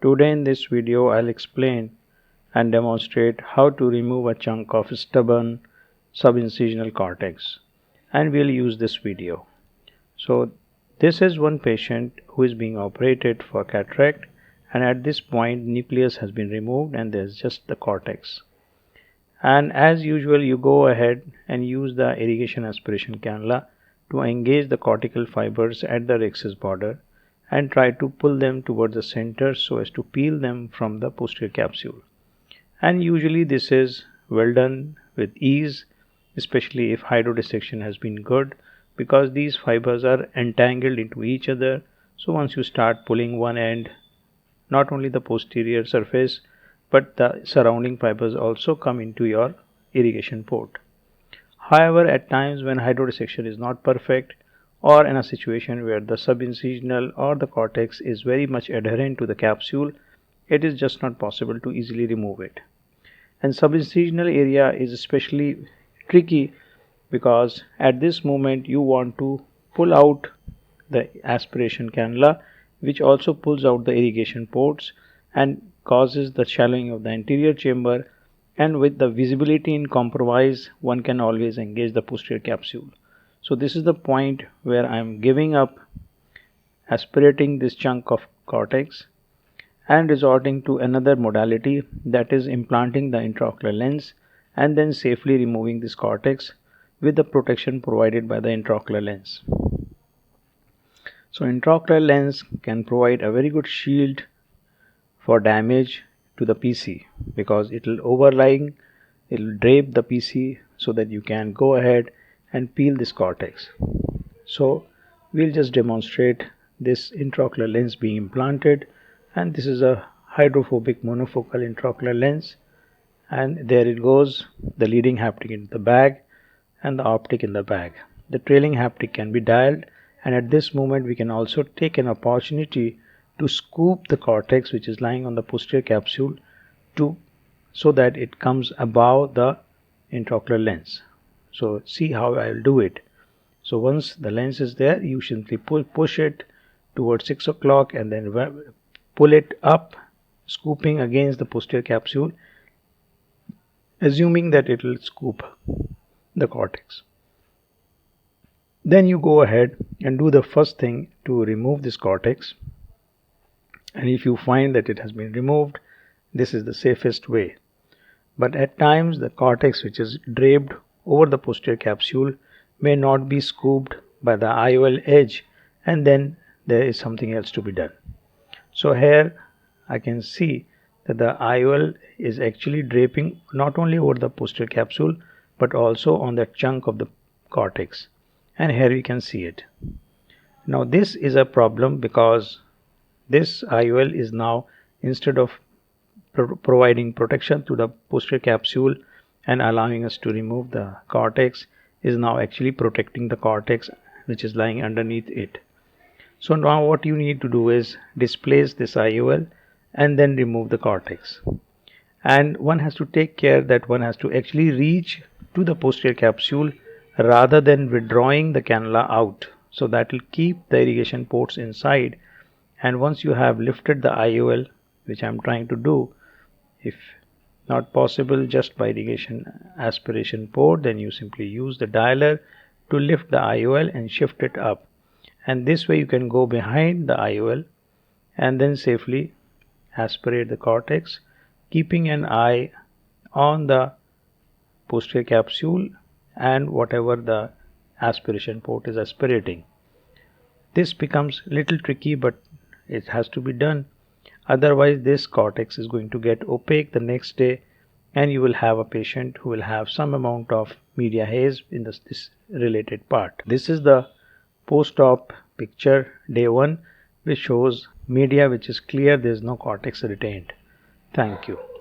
Today in this video I'll explain and demonstrate how to remove a chunk of stubborn subincisional cortex, and we'll use this video. So this is one patient who is being operated for cataract, and at this point nucleus has been removed and there's just the cortex. And as usual you go ahead and use the irrigation aspiration cannula to engage the cortical fibers at the rhexis border and try to pull them towards the center so as to peel them from the posterior capsule. And usually this is well done with ease, especially if hydrodissection has been good, because these fibers are entangled into each other. So once you start pulling one end, not only the posterior surface but the surrounding fibers also come into your irrigation port. However, at times when hydrodissection is not perfect, or in a situation where the subincisional or the cortex is very much adherent to the capsule, it is just not possible to easily remove it. And subincisional area is especially tricky because at this moment you want to pull out the aspiration cannula, which also pulls out the irrigation ports and causes the shallowing of the anterior chamber, and with the visibility in compromise one can always engage the posterior capsule. So this is the point where I am giving up aspirating this chunk of cortex and resorting to another modality, that is implanting the intraocular lens and then safely removing this cortex with the protection provided by the intraocular lens. So intraocular lens can provide a very good shield for damage to the PC, because it will drape the PC so that you can go ahead and peel this cortex. So we'll just demonstrate this intraocular lens being implanted, and this is a hydrophobic monofocal intraocular lens, and there it goes, the leading haptic in the bag and the optic in the bag. The trailing haptic can be dialed, and at this moment we can also take an opportunity to scoop the cortex which is lying on the posterior capsule so that it comes above the intraocular lens. So see how I will do it. So once the lens is there, you simply push it towards 6 o'clock and then pull it up, scooping against the posterior capsule, assuming that it will scoop the cortex. Then you go ahead and do the first thing to remove this cortex, and if you find that it has been removed, this is the safest way. But at times the cortex which is draped over the posterior capsule may not be scooped by the IOL edge, and then there is something else to be done. So here I can see that the IOL is actually draping not only over the posterior capsule but also on that chunk of the cortex, and here we can see it. Now this is a problem because this IOL is now, instead of providing protection to the posterior capsule and allowing us to remove the cortex, is now actually protecting the cortex which is lying underneath it. So now what you need to do is displace this IOL and then remove the cortex, and one has to take care that one has to actually reach to the posterior capsule rather than withdrawing the cannula out, so that will keep the irrigation ports inside. And once you have lifted the IOL, which I am trying to do, if not possible just by irrigation aspiration port, then you simply use the dialer to lift the IOL and shift it up, and this way you can go behind the IOL and then safely aspirate the cortex, keeping an eye on the posterior capsule and whatever the aspiration port is aspirating. This becomes a little tricky, but it has to be done, otherwise this cortex is going to get opaque the next day and you will have a patient who will have some amount of media haze in this related part. This is the post-op picture day 1, which shows media which is clear, there is no cortex retained. Thank you.